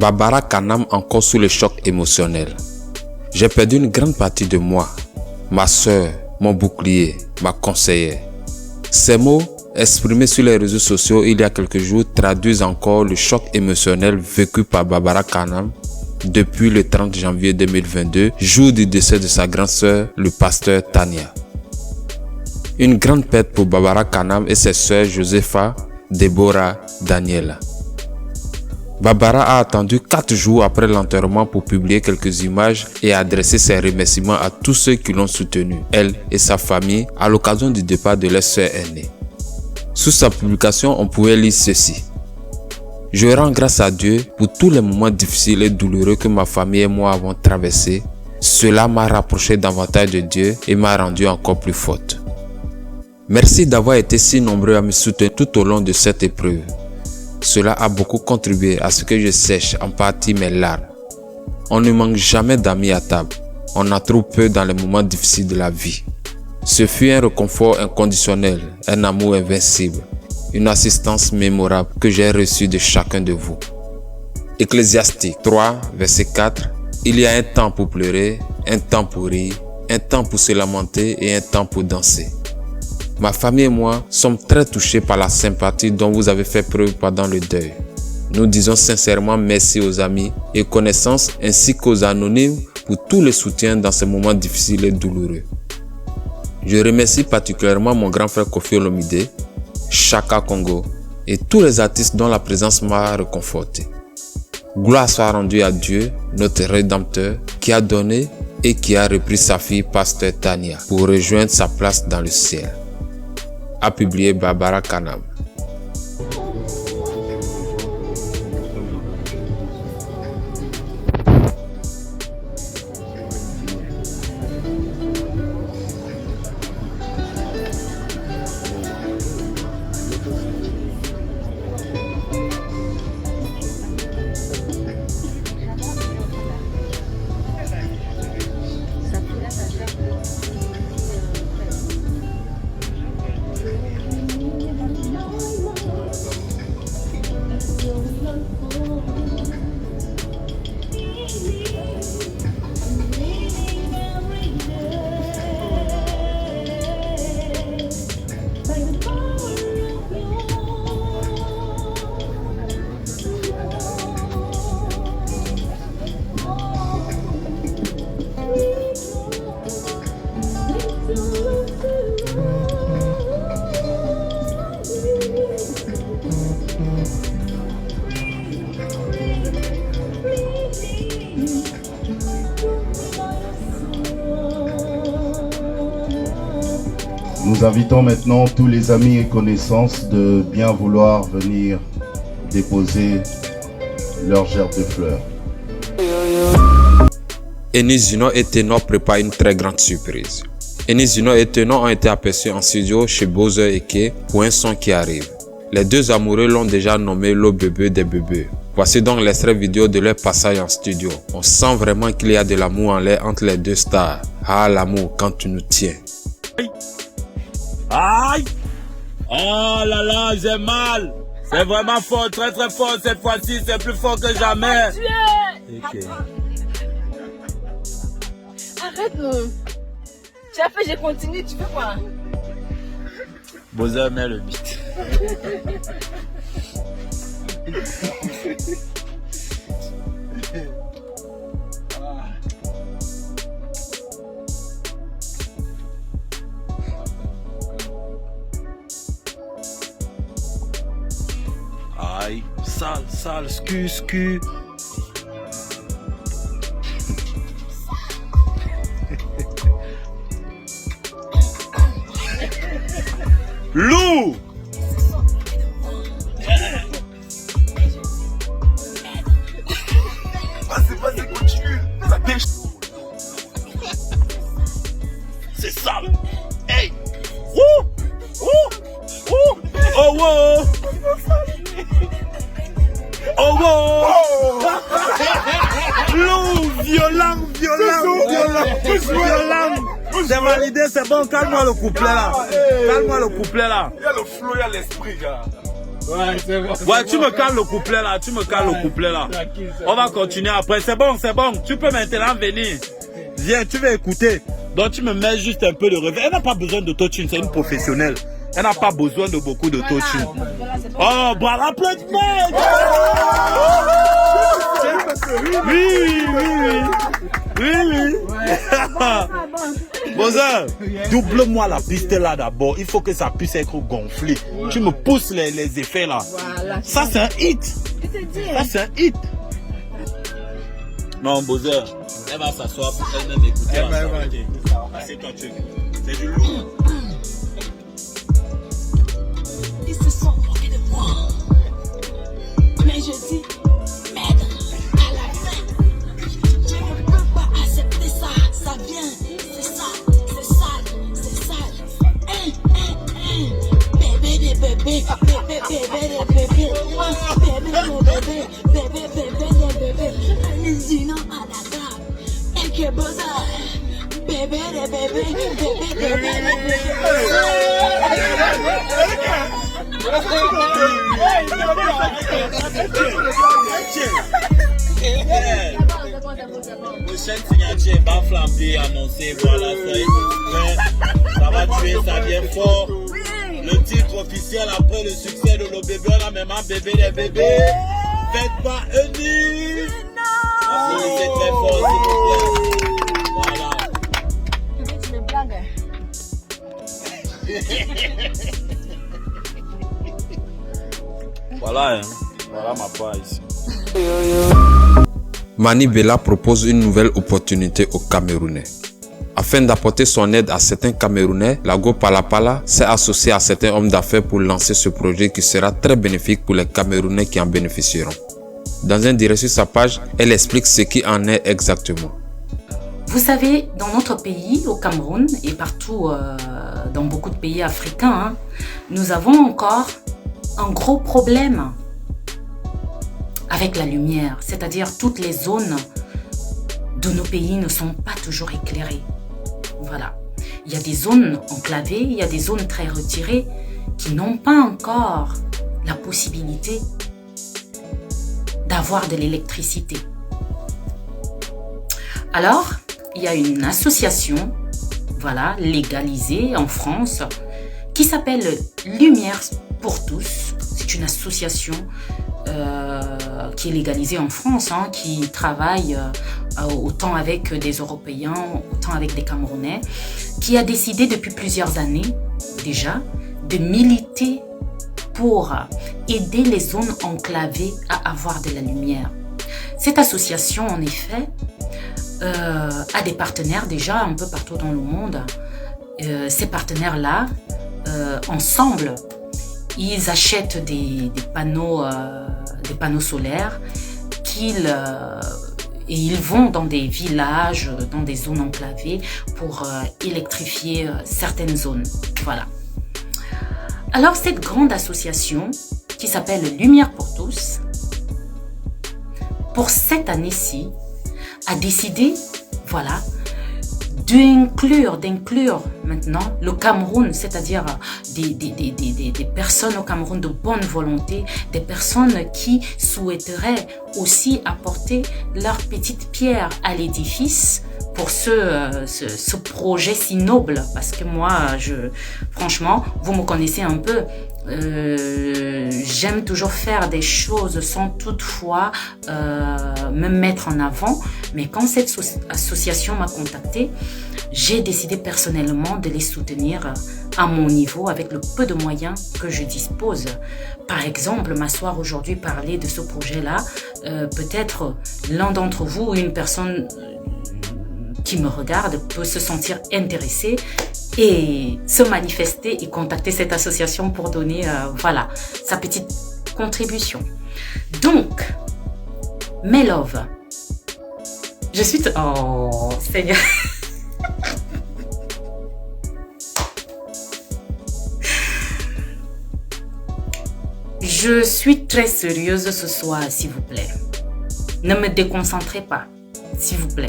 Barbara Kanam encore sous le choc émotionnel. J'ai perdu une grande partie de moi, ma sœur, mon bouclier, ma conseillère. Ces mots, exprimés sur les réseaux sociaux il y a quelques jours, traduisent encore le choc émotionnel vécu par Barbara Kanam depuis le 30 janvier 2022, jour du décès de sa grande sœur, le pasteur Tania. Une grande perte pour Barbara Kanam et ses sœurs Josepha, Deborah, Daniela. Barbara a attendu 4 jours après l'enterrement pour publier quelques images et adresser ses remerciements à tous ceux qui l'ont soutenue, elle et sa famille, à l'occasion du départ de leur sœur aînée. Sous sa publication, on pouvait lire ceci. « Je rends grâce à Dieu pour tous les moments difficiles et douloureux que ma famille et moi avons traversés. Cela m'a rapproché davantage de Dieu et m'a rendu encore plus forte. Merci d'avoir été si nombreux à me soutenir tout au long de cette épreuve. Cela a beaucoup contribué à ce que je sèche en partie mes larmes. On ne manque jamais d'amis à table. On a trop peu dans les moments difficiles de la vie. Ce fut un réconfort inconditionnel, un amour invincible, une assistance mémorable que j'ai reçue de chacun de vous. » Ecclésiastique 3, verset 4. Il y a un temps pour pleurer, un temps pour rire, un temps pour se lamenter et un temps pour danser. Ma famille et moi sommes très touchés par la sympathie dont vous avez fait preuve pendant le deuil. Nous disons sincèrement merci aux amis et connaissances ainsi qu'aux anonymes pour tout le soutien dans ces moments difficiles et douloureux. Je remercie particulièrement mon grand frère Kofi Olomide, Chaka Congo et tous les artistes dont la présence m'a réconforté. Gloire soit rendue à Dieu, notre Rédempteur, qui a donné et qui a repris sa fille pasteur Tania pour rejoindre sa place dans le ciel. A publié Barbara Kanam. Nous invitons maintenant tous les amis et connaissances de bien vouloir venir déposer leur gerbe de fleurs. Enis Junior et Ténor préparent une très grande surprise. Enis Junior et Ténor ont été aperçus en studio chez Bowser Eke pour un son qui arrive. Les deux amoureux l'ont déjà nommé le bébé des bébés. Voici donc l'extrait vidéo de leur passage en studio. On sent vraiment qu'il y a de l'amour en l'air entre les deux stars. Ah, l'amour quand tu nous tiens. Aïe! Oh là là, j'ai mal! C'est vraiment fort, très très fort cette fois-ci, c'est plus fort que jamais! Okay. Arrête non! Tu as fait, j'ai continué, tu fais quoi? Bowser met le beat. Aïe, sale, scu. Loup! Vas-y, continue. Ça pêche. C'est ça. Hey! Ouh! Oh wow! Oh wow! Loup! Violent! C'est validé, c'est bon, calme-moi le couplet là. Il y a le flow, il y a l'esprit, gars. Ouais, c'est bon. Ouais, tu me calmes le couplet là, On va continuer après. C'est bon. Tu peux maintenant venir. Viens, tu vas écouter. Donc tu me mets juste un peu de refrain. Elle n'a pas besoin d'autotune, c'est une professionnelle. Elle n'a pas besoin de beaucoup d'autotune. Oh, bah l'applaudissement. Oui. Bozar, double-moi la piste là d'abord. Il faut que ça puisse être gonflé. Tu me pousses les effets là. Ça c'est un hit. Non, Bozar, elle va s'asseoir pour elle-même écouter. C'est toi, c'est du lourd. Ils se sont moqués de moi. Mais je dis, merde, à la fin, je ne peux pas accepter ça. Ça vient, c'est sale. Bébé, bébé. Zina Madaka, et que Boza, bébé. Prochaine signature, Baflambi annoncé, voilà, ça va tuer, ça vient fort. Le titre officiel après le succès de nos bébés, on a même un bébé des bébés. Faites pas un nid. C'est très fort, s'il vous plaît. Voilà. Tu me blagues. Voilà ma part ici. Mani Bella propose une nouvelle opportunité aux Camerounais. Afin d'apporter son aide à certains Camerounais, la Go Palapala s'est associée à certains hommes d'affaires pour lancer ce projet qui sera très bénéfique pour les Camerounais qui en bénéficieront. Dans un direct sur sa page, elle explique ce qui en est exactement. Vous savez, dans notre pays, au Cameroun et partout dans beaucoup de pays africains, nous avons encore un gros problème avec la lumière, c'est-à-dire toutes les zones de nos pays ne sont pas toujours éclairées. Voilà. Il y a des zones enclavées, il y a des zones très retirées qui n'ont pas encore la possibilité d'avoir de l'électricité. Alors, il y a une association, voilà, légalisée en France, qui s'appelle Lumière pour tous. C'est une association qui est légalisée en France, qui travaille autant avec des Européens, autant avec des Camerounais, qui a décidé depuis plusieurs années déjà de militer pour aider les zones enclavées à avoir de la lumière. Cette association, en effet, a des partenaires déjà un peu partout dans le monde. Ces partenaires-là, ensemble, ils achètent des panneaux solaires et ils vont dans des villages, dans des zones enclavées pour électrifier certaines zones. Voilà. Alors cette grande association qui s'appelle Lumière pour tous, pour cette année-ci, a décidé, voilà, d'inclure maintenant le Cameroun, c'est-à-dire des personnes au Cameroun de bonne volonté, des personnes qui souhaiteraient aussi apporter leur petite pierre à l'édifice pour ce projet si noble. Parce que moi, franchement, vous me connaissez un peu, j'aime toujours faire des choses sans toutefois me mettre en avant. Mais quand cette association m'a contactée, j'ai décidé personnellement de les soutenir à mon niveau avec le peu de moyens que je dispose. Par exemple, m'asseoir aujourd'hui, parler de ce projet-là, peut-être l'un d'entre vous ou une personne qui me regarde peut se sentir intéressé et se manifester et contacter cette association pour donner voilà, sa petite contribution. Donc, mes loves, je suis... Oh, Seigneur. Je suis très sérieuse ce soir, s'il vous plaît. Ne me déconcentrez pas, s'il vous plaît.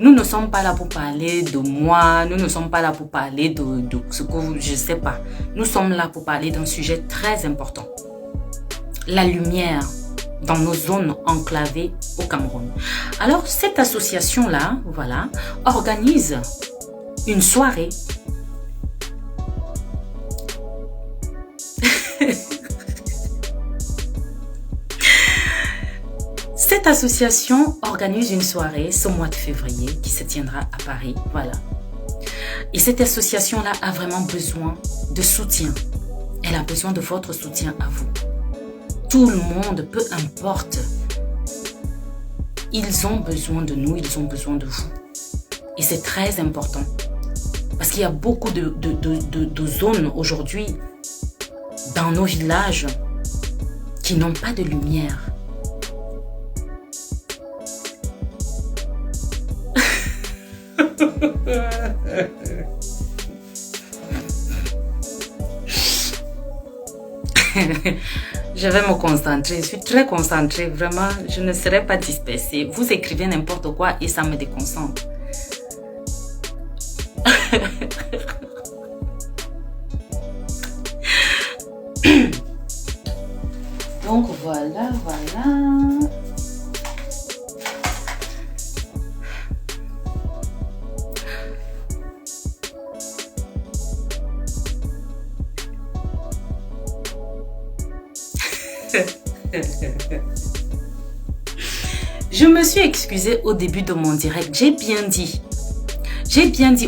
Nous ne sommes pas là pour parler de moi, nous ne sommes pas là pour parler de ce que je ne sais pas. Nous sommes là pour parler d'un sujet très important. la lumière dans nos zones enclavées au Cameroun. Alors, cette association-là, voilà, organise une soirée. Cette association organise une soirée ce mois de février qui se tiendra à Paris, voilà. Et cette association-là a vraiment besoin de soutien. Elle a besoin de votre soutien à vous. Tout le monde, peu importe, ils ont besoin de nous, ils ont besoin de vous. Et c'est très important. Parce qu'il y a beaucoup de zones aujourd'hui, dans nos villages, qui n'ont pas de lumière. Je vais me concentrer, je suis très concentrée, vraiment, je ne serai pas dispersée. Vous écrivez n'importe quoi et ça me déconcentre. Donc voilà. Je me suis excusée au début de mon direct. J'ai bien dit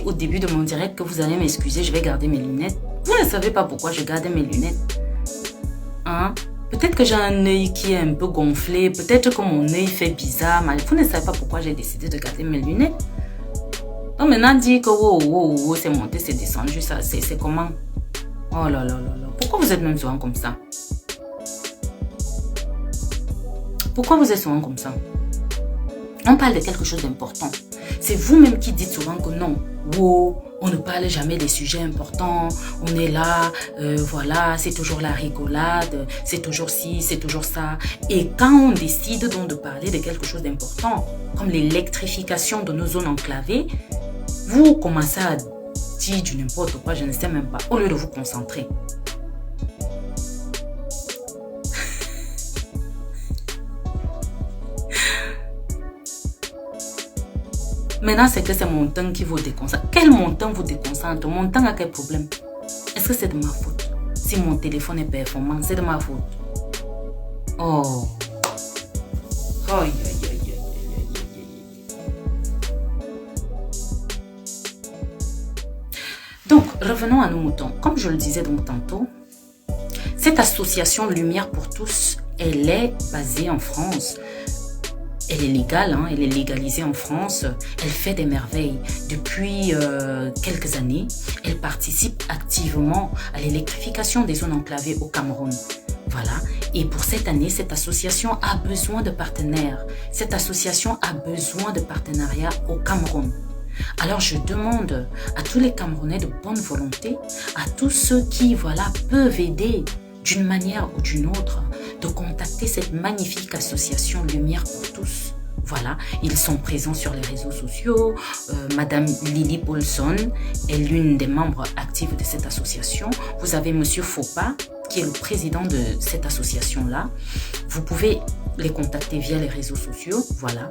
au début de mon direct que vous allez m'excuser, je vais garder mes lunettes. Vous ne savez pas pourquoi je garde mes lunettes. Hein? Peut-être que j'ai un œil qui est un peu gonflé, peut-être que mon œil fait bizarre, mais vous ne savez pas pourquoi j'ai décidé de garder mes lunettes. Donc maintenant, dire que wow, c'est monté, c'est descendu, ça, c'est comment? Oh là. Pourquoi vous êtes même souvent comme ça? Pourquoi vous êtes souvent comme ça? On parle de quelque chose d'important. C'est vous-même qui dites souvent que non. Wow, on ne parle jamais des sujets importants. On est là, voilà, c'est toujours la rigolade, c'est toujours ci, c'est toujours ça. Et quand on décide donc de parler de quelque chose d'important, comme l'électrification de nos zones enclavées, vous commencez à dire du n'importe quoi, je ne sais même pas, au lieu de vous concentrer. Maintenant, c'est que c'est mon temps qui vous déconcentre. Quel montant vous déconcentre? Mon temps a quel problème? Est-ce que c'est de ma faute? Si mon téléphone est performant, c'est de ma faute. Oh. Donc, revenons à nos moutons. Comme je le disais donc tantôt, cette association Lumière pour tous, elle est basée en France. Elle est légale, hein, elle est légalisée en France. Elle fait des merveilles. Depuis quelques années, elle participe activement à l'électrification des zones enclavées au Cameroun. Voilà. Et pour cette année, cette association a besoin de partenaires. Cette association a besoin de partenariats au Cameroun. Alors, je demande à tous les Camerounais de bonne volonté, à tous ceux qui, voilà, peuvent aider d'une manière ou d'une autre, de contacter cette magnifique association Lumière pour tous. Voilà, ils sont présents sur les réseaux sociaux. Madame Lily Paulson est l'une des membres actifs de cette association. Vous avez Monsieur Fopa, qui est le président de cette association-là. Vous pouvez les contacter via les réseaux sociaux, voilà.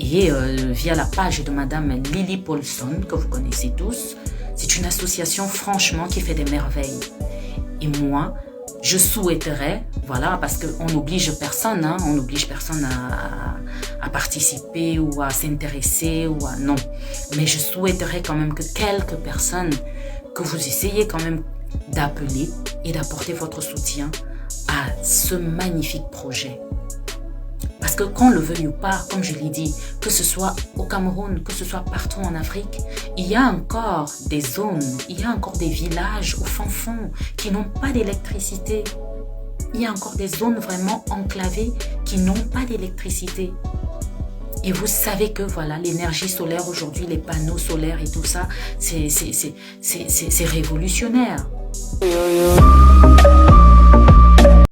Et via la page de Madame Lily Paulson, que vous connaissez tous. C'est une association, franchement, qui fait des merveilles. Et moi, je souhaiterais, voilà, parce qu'on n'oblige personne, hein, on n'oblige personne à participer ou à s'intéresser ou à... Non. Mais je souhaiterais quand même que quelques personnes, que vous essayez quand même d'appeler et d'apporter votre soutien à ce magnifique projet. Parce que qu'on le veuille ou pas, comme je l'ai dit, que ce soit au Cameroun, que ce soit partout en Afrique, il y a encore des zones, il y a encore des villages au fin fond qui n'ont pas d'électricité. Il y a encore des zones vraiment enclavées qui n'ont pas d'électricité. Et vous savez que voilà, l'énergie solaire aujourd'hui, les panneaux solaires et tout ça, c'est révolutionnaire.